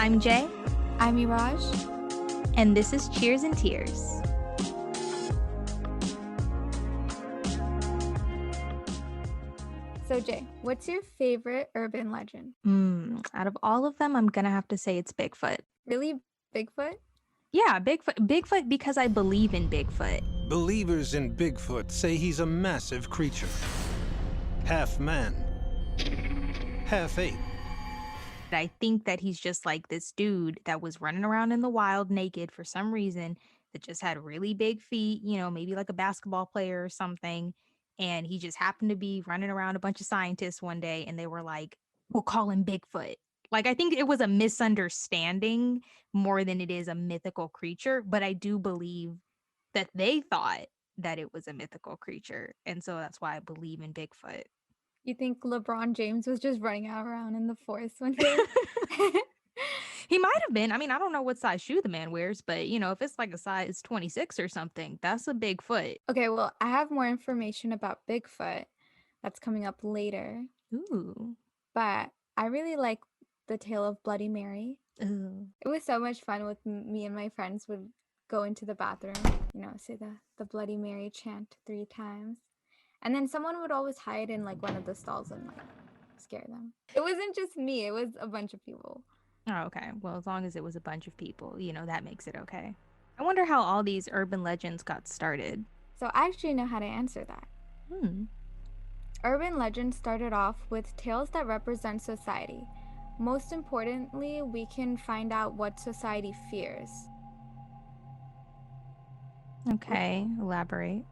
I'm Jae, I'm Eraj. and this is Cheers and Tears. So Jae, what's your favorite urban legend? Out of all of them, I'm gonna have to say it's Bigfoot. Really? Bigfoot? Yeah, Bigfoot because I believe in Bigfoot. Believers in Bigfoot say he's a massive creature. Half man, half ape. I think that he's just like this dude that was running around in the wild naked for some reason that just had really big feet, maybe like a basketball player or something. And he just happened to be running around a bunch of scientists one day and they were like, we'll call him Bigfoot. Like, I think it was a misunderstanding more than it is a mythical creature, but I do believe that they thought that it was a mythical creature. And so that's why I believe in Bigfoot. You think LeBron James was just running around in the forest one day? He might have been. I mean, I don't know what size shoe the man wears, but if it's like a size 26 or something, that's a big foot. Okay, well, I have more information about Bigfoot that's coming up later. Ooh. But I really like the tale of Bloody Mary. Ooh. It was so much fun with me and my friends would go into the bathroom, say the Bloody Mary chant 3 times. And then someone would always hide in like one of the stalls and like scare them. It wasn't just me, it was a bunch of people. Oh, okay. Well, as long as it was a bunch of people, that makes it okay. I wonder how all these urban legends got started. So I actually know how to answer that. Urban legends started off with tales that represent society. Most importantly, we can find out what society fears. Okay, elaborate.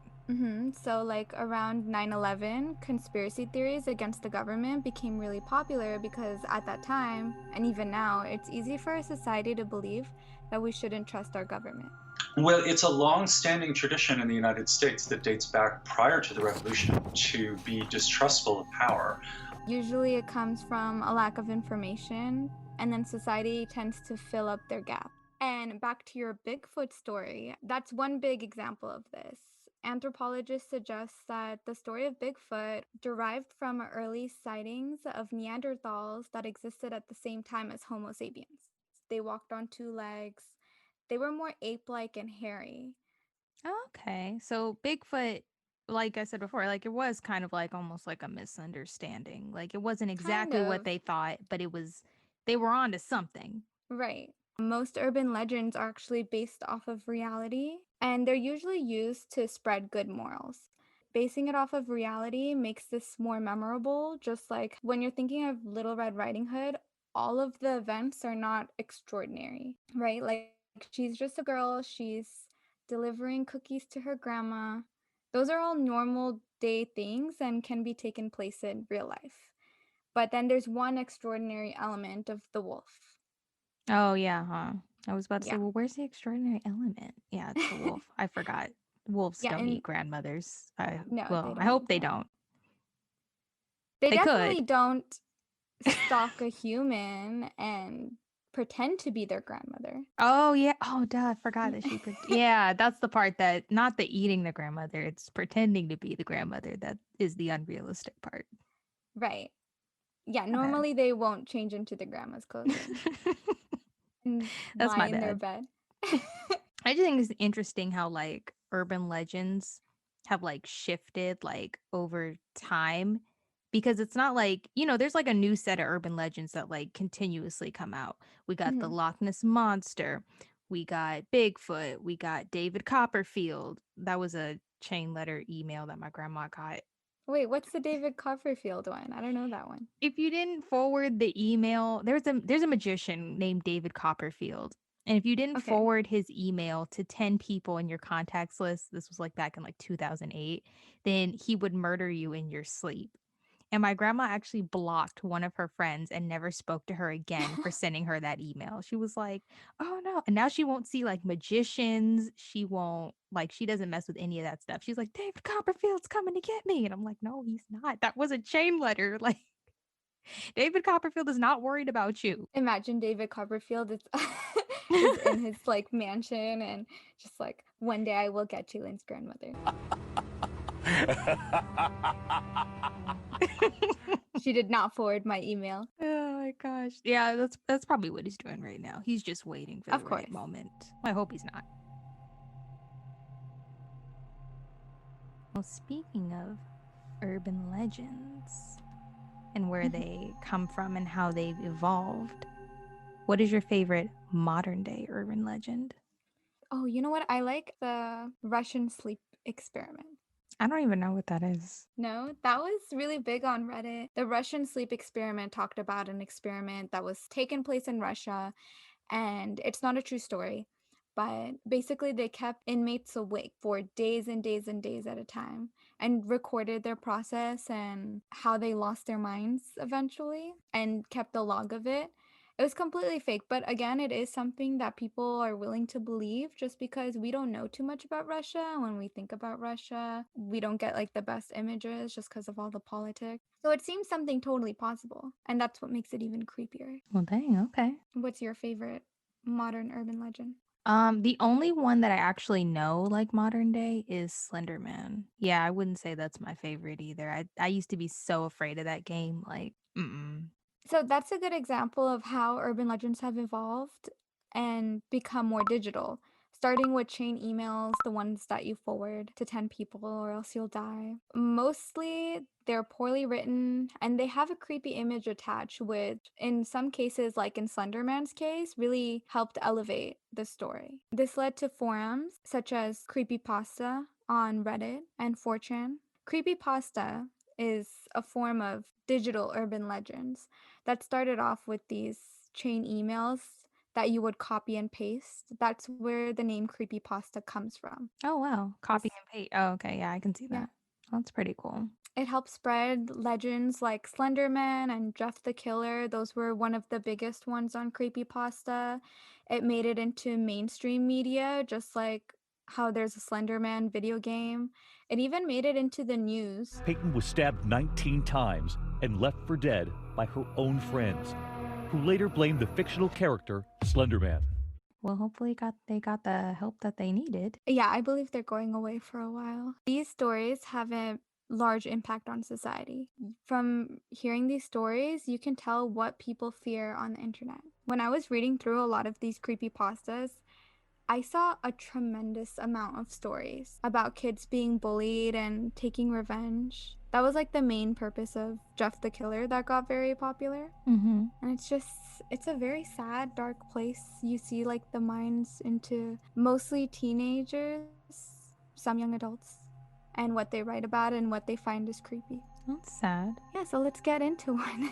So like around 9/11, conspiracy theories against the government became really popular because at that time, and even now, it's easy for a society to believe that we shouldn't trust our government. Well, it's a long-standing tradition in the United States that dates back prior to the revolution to be distrustful of power. Usually it comes from a lack of information, and then society tends to fill up their gap. And back to your Bigfoot story, that's one big example of this. Anthropologists suggest that the story of Bigfoot derived from early sightings of Neanderthals that existed at the same time as Homo sapiens. They walked on 2 legs. They were more ape-like and hairy. Okay, so Bigfoot, like I said before, like it was kind of like almost like a misunderstanding. Like it wasn't exactly what they thought, but they were onto something. Right. Most urban legends are actually based off of reality, and they're usually used to spread good morals. Basing it off of reality makes this more memorable, just like when you're thinking of Little Red Riding Hood, all of the events are not extraordinary, right? Like she's just a girl, she's delivering cookies to her grandma. Those are all normal day things and can be taken place in real life. But then there's one extraordinary element of the wolf. Oh, yeah, huh? I was about to say, Yeah. well, where's the extraordinary element? Yeah, it's the wolf. I forgot. Wolves Yeah, don't and eat grandmothers. no, they I don't hope eat they that. don't. They They definitely could. don't stalk a human and pretend to be their grandmother. Oh, yeah. Oh, duh. I forgot that yeah, that's the part that, not the eating the grandmother, it's pretending to be the grandmother. That is the unrealistic part. Right. Yeah, Okay. normally they won't change into the grandma's clothing and That's lie my in their bad. bed. I just think it's interesting how like urban legends have like shifted like over time, because it's not like, there's like a new set of urban legends that like continuously come out. We got the Mhm. Loch Ness Monster, we got Bigfoot, we got David Copperfield. That was a chain letter email that my grandma got. Wait, what's the David Copperfield one? I don't know that one. If you didn't forward the email, there's a magician named David Copperfield. And if you didn't Okay. forward his email to 10 people in your contacts list, this was like back in like 2008, then he would murder you in your sleep. And my grandma actually blocked one of her friends and never spoke to her again for sending her that email. She was like, oh no. And now she won't see like magicians. She won't, like, she doesn't mess with any of that stuff. She's like, David Copperfield's coming to get me. And I'm like, no, he's not. That was a chain letter. Like, David Copperfield is not worried about you. Imagine David Copperfield is in his like mansion and just like, one day I will get Jaelin's grandmother. She did not forward my email. Oh my gosh. Yeah, that's probably what he's doing right now. He's just waiting for the Of right course. moment. I hope he's not. Well, speaking of urban legends and where they come from and how they've evolved, what is your favorite modern day urban legend? Oh, you know what? I like the Russian sleep experiment. I don't even know what that is. No, that was really big on Reddit. The Russian sleep experiment talked about an experiment that was taken place in Russia, and it's not a true story, but basically they kept inmates awake for days and days and days at a time and recorded their process and how they lost their minds eventually and kept a log of it. It was completely fake, but again, it is something that people are willing to believe just because we don't know too much about Russia. When we think about Russia, we don't get like the best images just because of all the politics. So it seems something totally possible, and that's what makes it even creepier. Well, dang, okay. What's your favorite modern urban legend? The only one that I actually know, like modern day, is Slender Man. Yeah, I wouldn't say that's my favorite either. I used to be so afraid of that game. Like, mm-mm. So that's a good example of how urban legends have evolved and become more digital, starting with chain emails, the ones that you forward to 10 people or else you'll die. Mostly they're poorly written and they have a creepy image attached, which in some cases, like in Slenderman's case, really helped elevate the story. This led to forums such as Creepypasta on Reddit and 4chan. Creepypasta is a form of digital urban legends that started off with these chain emails that you would copy and paste. That's where the name creepypasta comes from. Oh wow, copy This- and paste. Oh, okay, yeah, I can see yeah. that. That's pretty cool. It helped spread legends like Slenderman and Jeff the Killer. Those were one of the biggest ones on creepypasta. It made it into mainstream media, just like how there's a Slenderman video game. It even made it into the news. Peyton was stabbed 19 times and left for dead by her own friends, who later blamed the fictional character Slenderman. Well, hopefully they got the help that they needed. Yeah, I believe they're going away for a while. These stories have a large impact on society. From hearing these stories, you can tell what people fear on the internet. When I was reading through a lot of these creepypastas, I saw a tremendous amount of stories about kids being bullied and taking revenge. That was like the main purpose of Jeff the Killer that got very popular. Mm-hmm. And it's a very sad, dark place. You see like the minds into mostly teenagers, some young adults, and what they write about and what they find is creepy. That's sad. Yeah, so let's get into one.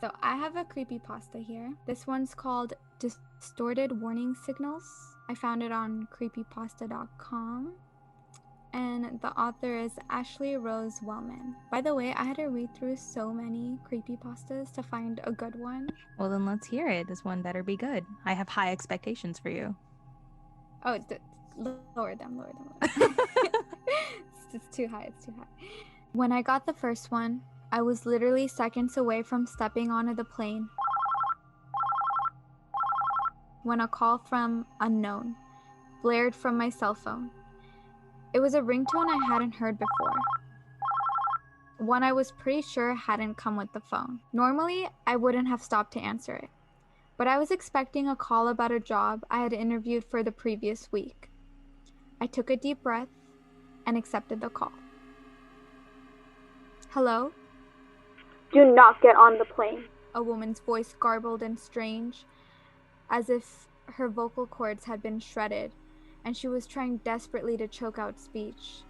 So I have a creepypasta here. This one's called Distorted Warning Signals. I found it on creepypasta.com. And the author is Ashley Rose Wellman. By the way, I had to read through so many creepypastas to find a good one. Well, then let's hear it. This one better be good. I have high expectations for you. Oh, lower them. It's too high. When I got the first one, I was literally seconds away from stepping onto the plane when a call from unknown blared from my cell phone. It was a ringtone I hadn't heard before. One I was pretty sure hadn't come with the phone. Normally, I wouldn't have stopped to answer it, but I was expecting a call about a job I had interviewed for the previous week. I took a deep breath and accepted the call. Hello? Do not get on the plane. A woman's voice garbled and strange, as if her vocal cords had been shredded, and she was trying desperately to choke out speech.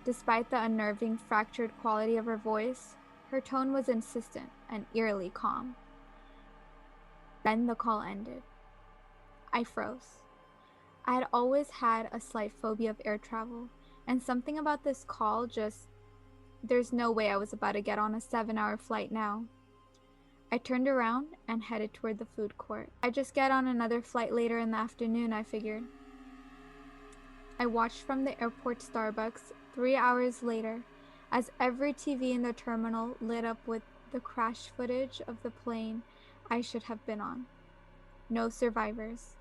Despite the unnerving, fractured quality of her voice, her tone was insistent and eerily calm. Then the call ended. I froze. I had always had a slight phobia of air travel, and something about this call there's no way I was about to get on a 7-hour flight now. I turned around and headed toward the food court. I'd just get on another flight later in the afternoon, I figured. I watched from the airport Starbucks 3 hours later as every TV in the terminal lit up with the crash footage of the plane I should have been on. No survivors.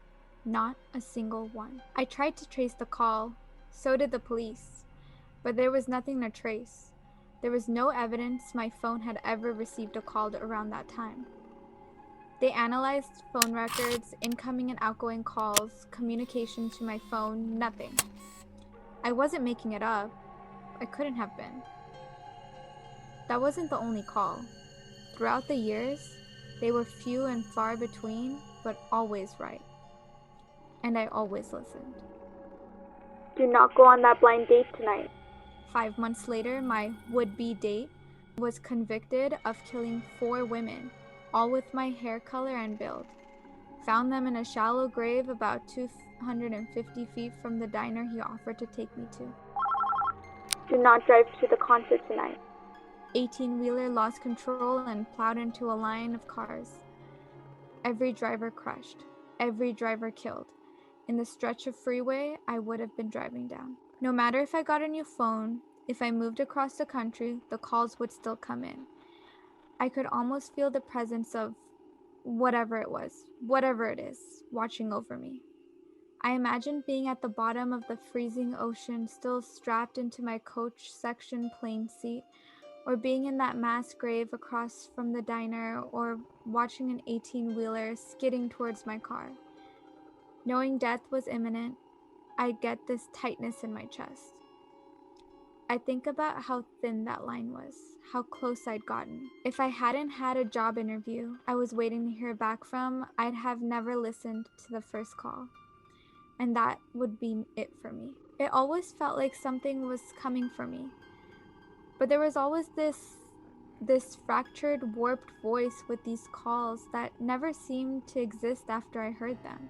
Not a single one. I tried to trace the call. So did the police. But there was nothing to trace. There was no evidence my phone had ever received a call around that time. They analyzed phone records, incoming and outgoing calls, communication to my phone, nothing. I wasn't making it up. I couldn't have been. That wasn't the only call. Throughout the years, they were few and far between, but always right. And I always listened. Do not go on that blind date tonight. 5 months later, my would-be date was convicted of killing 4 women, all with my hair color and build. Found them in a shallow grave about 250 feet from the diner he offered to take me to. Do not drive to the concert tonight. 18-wheeler lost control and plowed into a line of cars. Every driver crushed. Every driver killed. In the stretch of freeway I would have been driving down. No matter if I got a new phone, if I moved across the country, the calls would still come in. I could almost feel the presence of whatever it is, watching over me. I imagined being at the bottom of the freezing ocean, still strapped into my coach section plane seat, or being in that mass grave across from the diner, or watching an 18-wheeler skidding towards my car. Knowing death was imminent, I'd get this tightness in my chest. I think about how thin that line was, how close I'd gotten. If I hadn't had a job interview I was waiting to hear back from, I'd have never listened to the first call. And that would be it for me. It always felt like something was coming for me. But there was always this fractured, warped voice with these calls that never seemed to exist after I heard them.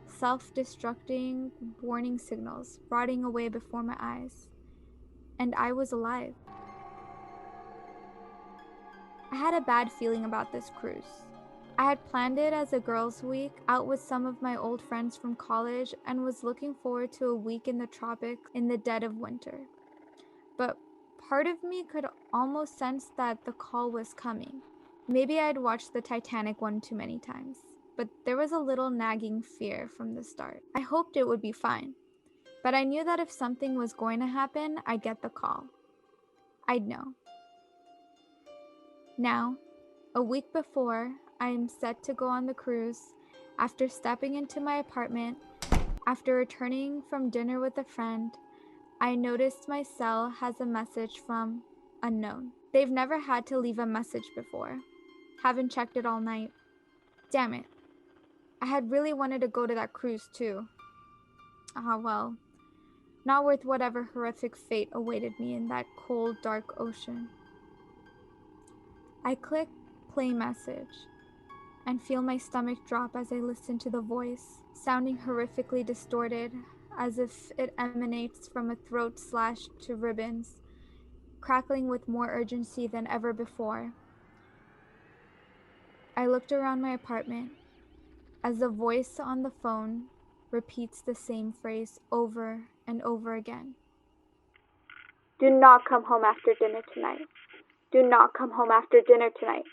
Self-destructing warning signals rotting away before my eyes. And I was alive. I had a bad feeling about this cruise. I had planned it as a girls' week out with some of my old friends from college and was looking forward to a week in the tropics in the dead of winter. But part of me could almost sense that the call was coming. Maybe I'd watched the Titanic one too many times, but there was a little nagging fear from the start. I hoped it would be fine, but I knew that if something was going to happen, I'd get the call. I'd know. Now, a week before I am set to go on the cruise, after stepping into my apartment, after returning from dinner with a friend, I noticed my cell has a message from unknown. They've never had to leave a message before. Haven't checked it all night. Damn it. I had really wanted to go to that cruise too. Well. Not worth whatever horrific fate awaited me in that cold, dark ocean. I click play message and feel my stomach drop as I listen to the voice, sounding horrifically distorted, as if it emanates from a throat slashed to ribbons, crackling with more urgency than ever before. I looked around my apartment as the voice on the phone repeats the same phrase over and over again. Do not come home after dinner tonight. Do not come home after dinner tonight.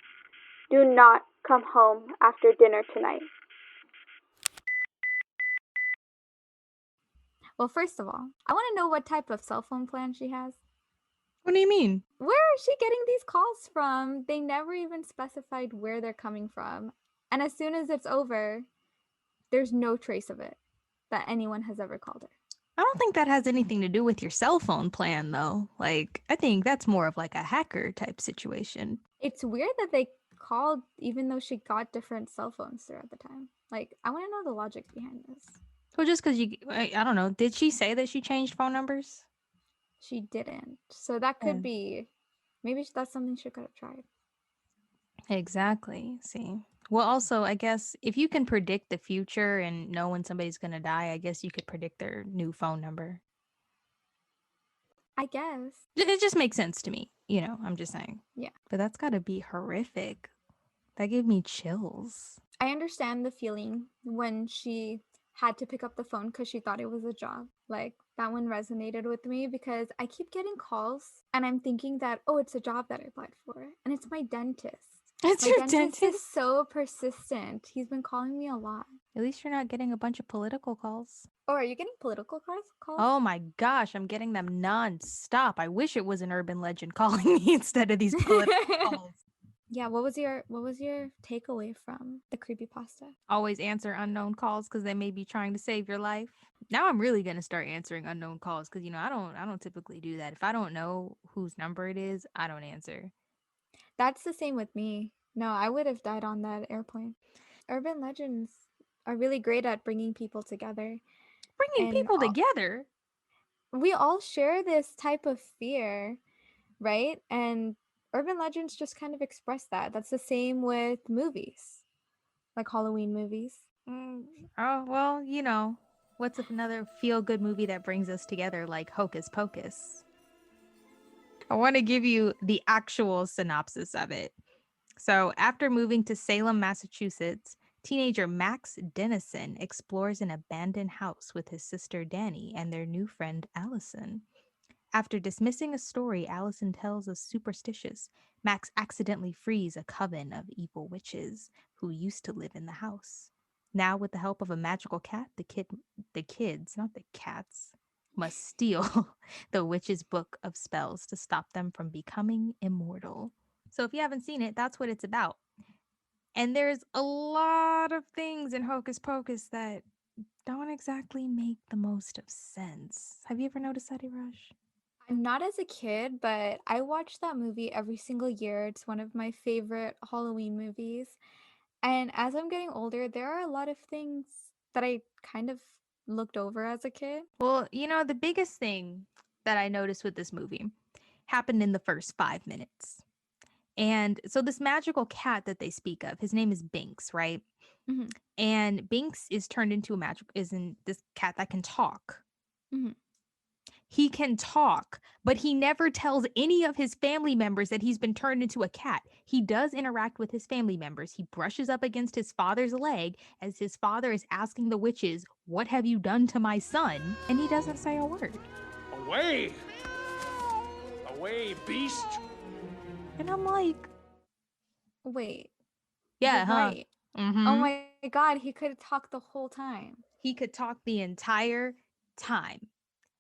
Do not come home after dinner tonight. Well, first of all, I want to know what type of cell phone plan she has. What do you mean? Where is she getting these calls from? They never even specified where they're coming from. And as soon as it's over, there's no trace of it that anyone has ever called her. I don't think that has anything to do with your cell phone plan, though. Like, I think that's more of like a hacker type situation. It's weird that they called even though she got different cell phones throughout the time. Like, I want to know the logic behind this. Well, just because I don't know. Did she say that she changed phone numbers? She didn't. So that could be, maybe that's something she could have tried. Exactly. See. Well, also, I guess if you can predict the future and know when somebody's going to die, I guess you could predict their new phone number. I guess. It just makes sense to me. You know, I'm just saying. Yeah. But that's got to be horrific. That gave me chills. I understand the feeling when she had to pick up the phone because she thought it was a job. Like, that one resonated with me because I keep getting calls and I'm thinking that, oh, it's a job that I applied for. And it's my dentist. It's My your dentist dentist? is so persistent. He's been calling me a lot. At least you're not getting a bunch of political calls. Oh, are you getting political calls? Oh my gosh, I'm getting them nonstop. I wish it was an urban legend calling me instead of these political calls. Yeah, what was your takeaway from the creepypasta? Always answer unknown calls because they may be trying to save your life. Now I'm really gonna start answering unknown calls because I don't typically do that. If I don't know whose number it is, I don't answer. That's the same with me. No, I would have died on that airplane. Urban legends are really great at bringing people together, Bringing and people together. we all share this type of fear, right? And urban legends just kind of express that. That's the same with movies, like Halloween movies. Mm, oh well, what's another feel good movie that brings us together like Hocus Pocus? I want to give you the actual synopsis of it. So, after moving to Salem, Massachusetts, teenager Max Dennison explores an abandoned house with his sister Danny and their new friend Allison. After dismissing a story Allison tells as superstitious, Max accidentally frees a coven of evil witches who used to live in the house. Now, with the help of a magical cat, the kids, not the cats, must steal the witch's book of spells to stop them from becoming immortal. So, if you haven't seen it, that's what it's about. And there's a lot of things in Hocus Pocus that don't exactly make the most of sense. Have you ever noticed that, Eraj? Not as a kid, but I watch that movie every single year. It's one of my favorite Halloween movies. And as I'm getting older, there are a lot of things that I kind of looked over as a kid. Well, the biggest thing that I noticed with this movie happened in the first 5 minutes. And so this magical cat that they speak of, his name is Binks, right? Mhm, And Binks is turned into isn't this cat that can talk. mhm. He can talk, but he never tells any of his family members that he's been turned into a cat. He does interact with his family members. He brushes up against his father's leg as his father is asking the witches, "What have you done to my son?" And he doesn't say a word. Away! Away, beast! And I'm like, Wait, you're yeah, huh? right. Oh Mm-hmm. my God, he could have talked the whole time. He could talk the entire time.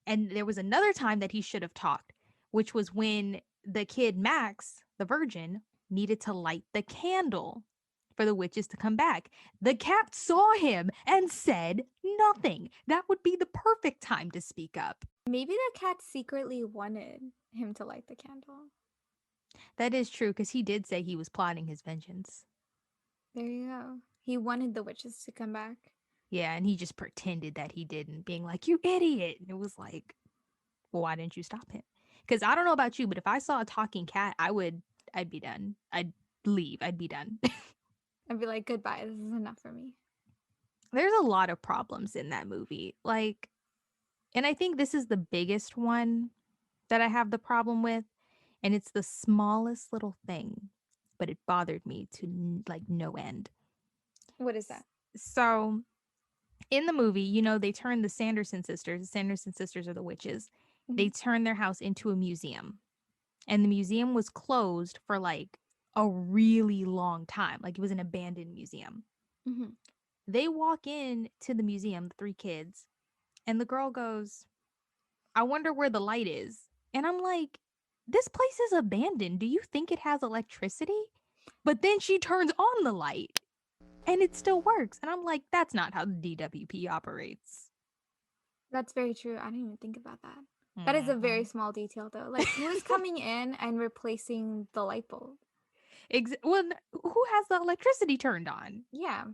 And there was another time that he should have talked, which was when the kid Max, the virgin, needed to light the candle for the witches to come back. The cat saw him and said nothing. That would be the perfect time to speak up. Maybe the cat secretly wanted him to light the candle. That is true because he did say he was plotting his vengeance. There you go. He wanted the witches to come back. Yeah, and he just pretended that he didn't, being like, "You idiot." And it was like, well, why didn't you stop him? Because I don't know about you, but if I saw a talking cat, I'd be done. I'd leave. I'd be done. I'd be like, goodbye, this is enough for me. There's a lot of problems in that movie. Like, and I think this is the biggest one that I have the problem with. And it's the smallest little thing, but it bothered me to like no end. What is that? So in the movie, they turn the Sanderson sisters, the Sanderson sisters are the witches, they Mhm, turn their house into a museum. And the museum was closed for like a really long time. Like it was an abandoned museum. mhm. They walk in to the museum, the three kids, and the girl goes, "I wonder where the light is." And I'm like, this place is abandoned. Do you think it has electricity? But then she turns on the light and it still works. And I'm like, that's not how the DWP operates. That's very true. I didn't even think about that. That is a very Mhm. small detail, though. Like, who's coming in and replacing the light bulb? Well, who has the electricity turned on? Yeah.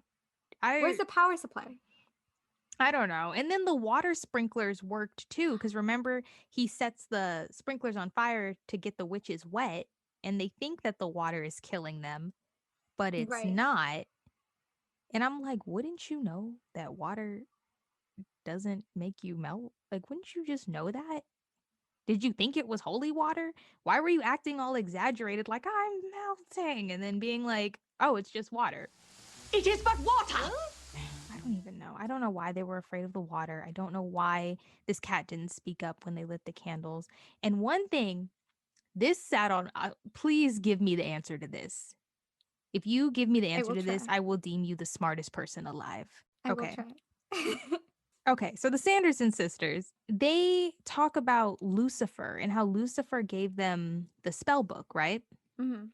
Where's I the power supply? I don't know. And then the water sprinklers worked too, because remember, he sets the sprinklers on fire to get the witches wet, and they think that the water is killing them, but it's Right. not. And I'm like, wouldn't you know that water doesn't make you melt? Like, wouldn't you just know that? Did you think it was holy water? Why were you acting all exaggerated, like I'm melting, and then being like, oh, it's just water? It is but water! I don't even know. I don't know why they were afraid of the water. I don't know why this cat didn't speak up when they lit the candles. And one thing, this sat on, please give me the answer to this. If you give me the I answer will to this, try. I will deem you the smartest person alive. I will Okay. try. Okay. So the Sanderson sisters, they talk about Lucifer and how Lucifer gave them the spell book, right? Mm-hmm.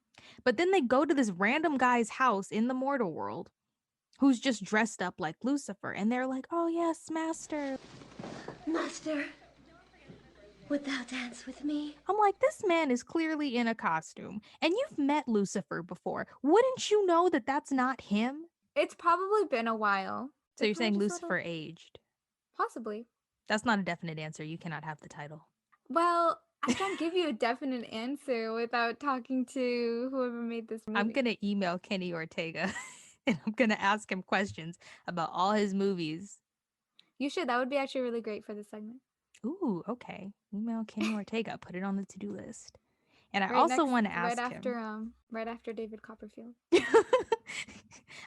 But then they go to this random guy's house in the mortal world who's just dressed up like Lucifer. And they're like, oh, yes, master. Master, would thou dance with me? I'm like, this man is clearly in a costume. And you've met Lucifer before. Wouldn't you know that that's not him? It's probably been a while. So They're you're probably saying just Lucifer aged? Possibly. That's not a definite answer. You cannot have the title. Well, I can't give you a definite answer without talking to whoever made this movie. I'm going to email Kenny Ortega and I'm going to ask him questions about all his movies. You should. That would be actually really great for this segment. Ooh, okay. Email Kenny Ortega. Put it on the to-do list. And I Right also next- want to ask right after David Copperfield. him.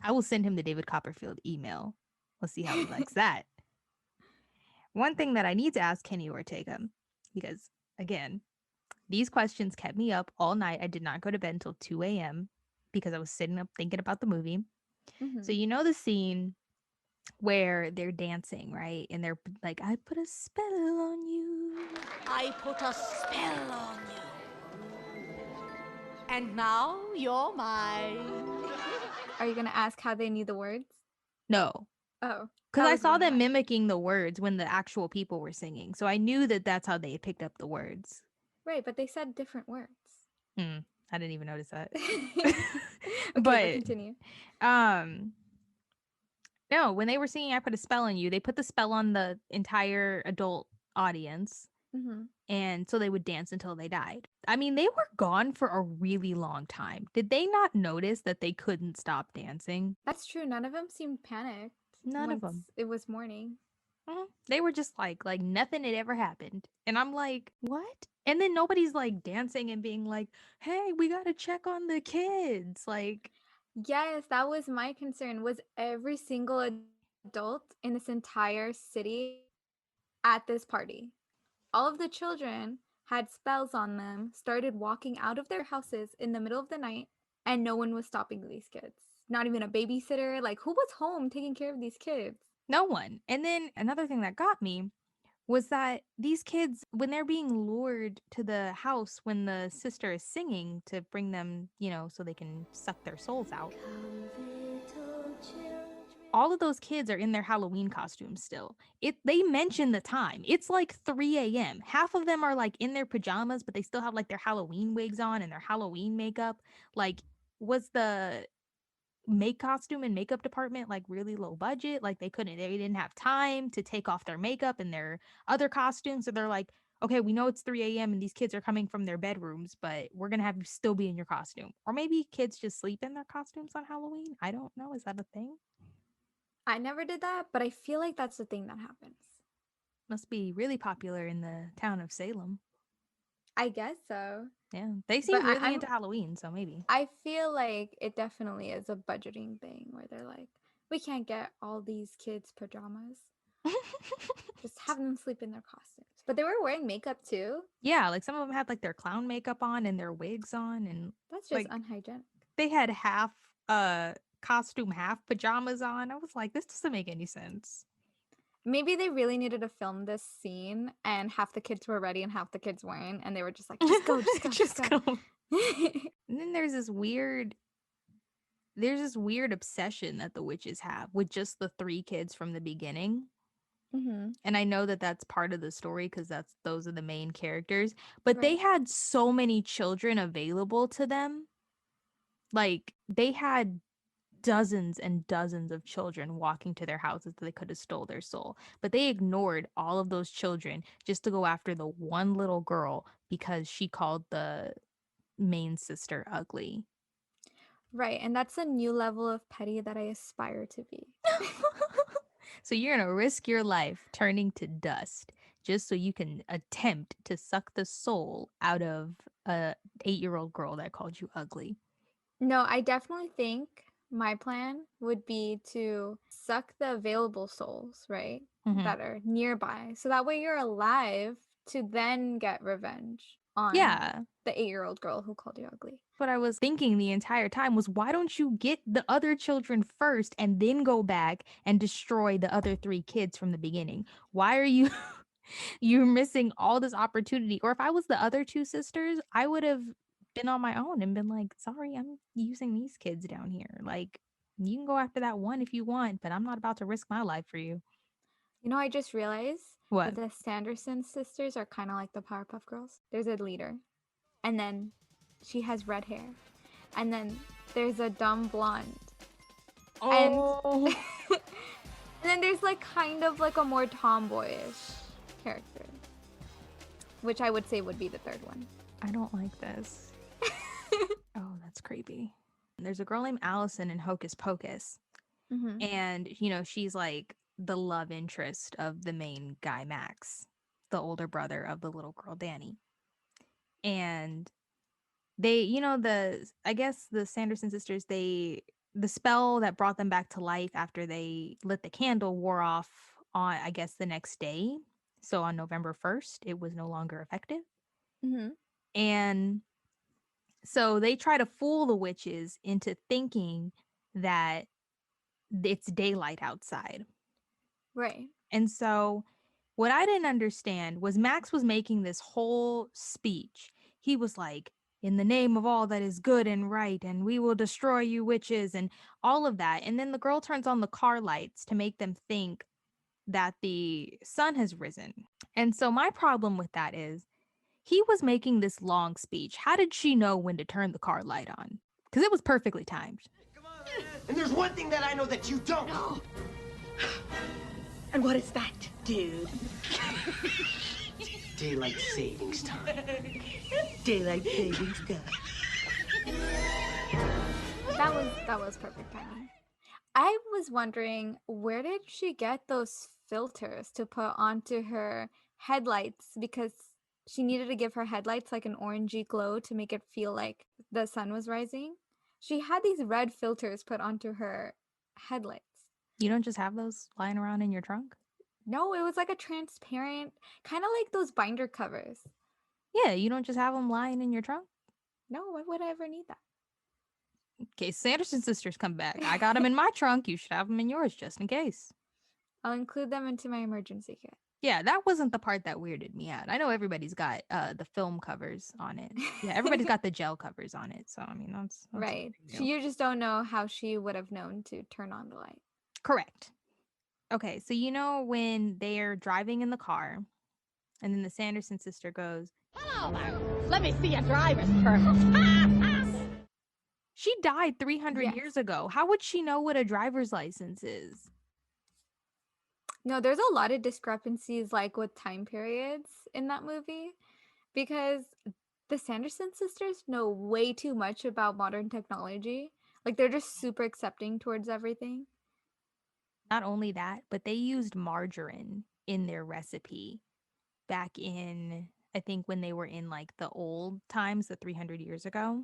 I will send him the David Copperfield email. We'll see how he likes that. One thing that I need to ask Kenny Ortega, because again, these questions kept me up all night. I did not go to bed until 2 a.m. because I was sitting up thinking about the movie. Mhm. So you know the scene where they're dancing, right? And they're like, I put a spell on you. I put a spell on you. And now you're mine. Are you going to ask how they knew the words? No, Oh. because that I was saw one them line. mimicking the words when the actual people were singing. So I knew that that's how they had picked up the words. Right, but they said different words. I didn't even notice that. Okay, But continue. no, when they were singing I Put a Spell on You, they put the spell on the entire adult audience. Mm-hmm. And so they would dance until they died. I mean, they were gone for a really long time. Did they not notice that they couldn't stop dancing? That's true. None of them seemed panicked. None of once them. It was morning. They were just like nothing had ever happened. And I'm like, what? And then nobody's like dancing and being like, hey, we got to check on the kids. Like, Yes, that was my concern. Was every single adult in this entire city at this party? All of the children had spells on them, started walking out of their houses in the middle of the night, and no one was stopping these kids. Not even a babysitter. Like, who was home taking care of these kids? no one. And then another thing that got me was that these kids, when they're being lured to the house when the sister is singing to bring them, so they can suck their souls out, all of those kids are in their Halloween costumes still. They mention the time. It's like 3 a.m. Half of them are like in their pajamas, but they still have like their Halloween wigs on and their Halloween makeup. Like, was the costume and makeup department like really low budget? Like they didn't have time to take off their makeup and their other costumes, so they're like, okay, we know it's 3 a.m. and these kids are coming from their bedrooms, but we're gonna have you still be in your costume. Or maybe kids just sleep in their costumes on Halloween. I don't know. Is that a thing? I never did that, but I feel like that's the thing that happens. Must be really popular in the town of Salem. I guess so. Yeah, they seem But really into Halloween, so maybe. I feel like it definitely is a budgeting thing where they're like, we can't get all these kids pajamas. Just have them sleep in their costumes. But they were wearing makeup too. Yeah, like some of them had like their clown makeup on and their wigs on, and That's just like, unhygienic. they had half costume, half pajamas on. I was like, this doesn't make any sense. Maybe they really needed to film this scene and half the kids were ready and half the kids weren't, and they were just like, just go, just go, just go. And then there's this weird obsession that the witches have with just the 3 kids from the beginning. Mm-hmm. And I know that that's part of the story because those are the main characters, but they Right. had so many children available to them. Like, they had dozens and dozens of children walking to their houses that they could have stole their soul, but they ignored all of those children just to go after the one little girl because she called the main sister ugly. Right, and that's a new level of petty that I aspire to be. So you're gonna risk your life turning to dust just so you can attempt to suck the soul out of a 8-year-old girl that called you ugly. No, I definitely think my plan would be to suck the available souls, right? Mhm. That are nearby. So that way you're alive to then get revenge on Yeah. the 8-year-old girl who called you ugly. What I was thinking the entire time was, why don't you get the other children first and then go back and destroy the other 3 kids from the beginning? Why are you you're missing all this opportunity? Or if I was the other 2 sisters, I would have been on my own and been like, sorry, I'm using these kids down here. Like, you can go after that one if you want, but I'm not about to risk my life for you. You know, I just realized What? that the Sanderson sisters are kind of like the Powerpuff Girls. There's a leader, and then she has red hair, and then there's a dumb blonde, and Oh, and then there's like kind of like a more tomboyish character, which I would say would be the third one. I don't like this. Oh, that's creepy. There's a girl named Allison in Hocus Pocus, Mm-hmm. and she's like the love interest of the main guy, Max, the older brother of the little girl, Danny. And they, I guess the Sanderson sisters, the spell that brought them back to life after they lit the candle wore off on, I guess, the next day. So on November 1st, it was no longer effective. Mm-hmm. And so they try to fool the witches into thinking that it's daylight outside. Right. And so what I didn't understand was Max was making this whole speech. He was like, in the name of all that is good and right, and we will destroy you witches, and all of that. And then the girl turns on the car lights to make them think that the sun has risen. And so my problem with that is he was making this long speech. How did she know when to turn the car light on? Because it was perfectly timed. And there's one thing that I know that you don't. No. And what is that, dude? Daylight savings time. Daylight savings time. That was perfect timing. I was wondering, where did she get those filters to put onto her headlights? Because she needed to give her headlights like an orangey glow to make it feel like the sun was rising. She had these red filters put onto her headlights. You don't just have those lying around in your trunk? No, it was like a transparent, kind of like those binder covers. Yeah, you don't just have them lying in your trunk? No, why would I ever need that? In case Sanderson sisters come back. I got them in my trunk. You should have them in yours just in case. I'll include them into my emergency kit. Yeah, that wasn't the part that weirded me out. I know everybody's got the film covers on it. Yeah, everybody's got the gel covers on it. So, I mean, that's Right. no big deal. You just don't know how she would have known to turn on the light. Correct. Okay, so when they're driving in the car and then the Sanderson sister goes, Hello there. Let me see your driver's permit. she died 300 Yes. years ago. How would she know what a driver's license is? No, there's a lot of discrepancies like with time periods in that movie because the Sanderson sisters know way too much about modern technology. Like they're just super accepting towards everything. Not only that, but they used margarine in their recipe back in, I think, when they were in like the old times, the 300 years ago.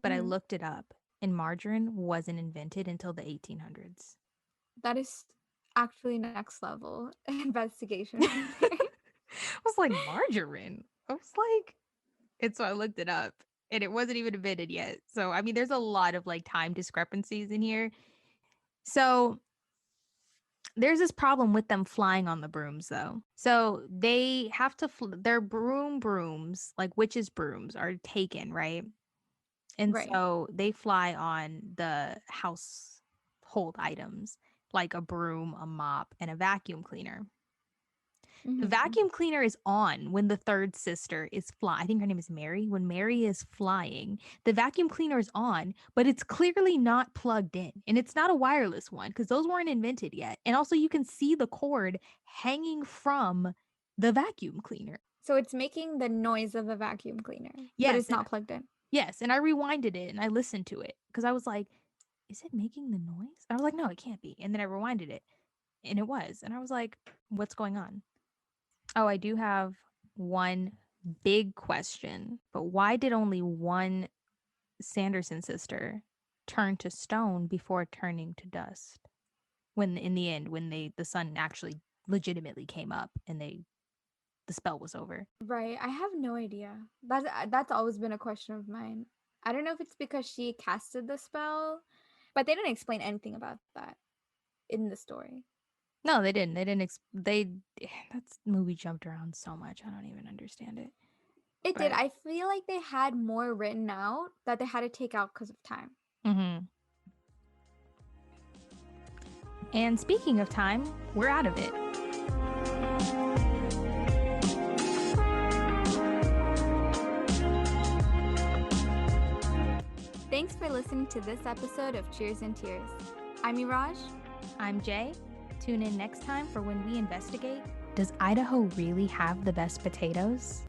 But I Mhm. looked it up and margarine wasn't invented until the 1800s. That is actually next level investigation. I was like, margarine? I was like, and so I looked it up and it wasn't even invented yet. So, I mean, there's a lot of like time discrepancies in here. So, there's this problem with them flying on the brooms though. So they have to their brooms, like witches brooms, are taken, right? And Right. so they fly on the household items like a broom, a mop, and a vacuum cleaner. The Mhm. vacuum cleaner is on when the third sister is flying. I think her name is Mary. When Mary is flying, the vacuum cleaner is on, but it's clearly not plugged in. And it's not a wireless one because those weren't invented yet. And also, you can see the cord hanging from the vacuum cleaner. So it's making the noise of a vacuum cleaner, but Yes, it's not plugged in. Yes. And I rewinded it and I listened to it because I was like, is it making the noise? I was like, no, it can't be. And then I rewinded it and it was. And I was like, what's going on? Oh, I do have one big question, but why did only one Sanderson sister turn to stone before turning to dust? When in the end, when the sun actually legitimately came up and the spell was over. Right. I have no idea. That's always been a question of mine. I don't know if it's because she casted the spell, but they didn't explain anything about that in the story. No, they didn't. That movie jumped around so much. I don't even understand it. It did. But- I feel like they had more written out that they had to take out because of time. Mm-hmm. And speaking of time, we're out of it. Thanks for listening to this episode of Cheers and Tears. I'm Eraj. I'm Jay. Tune in next time for when we investigate, does Idaho really have the best potatoes?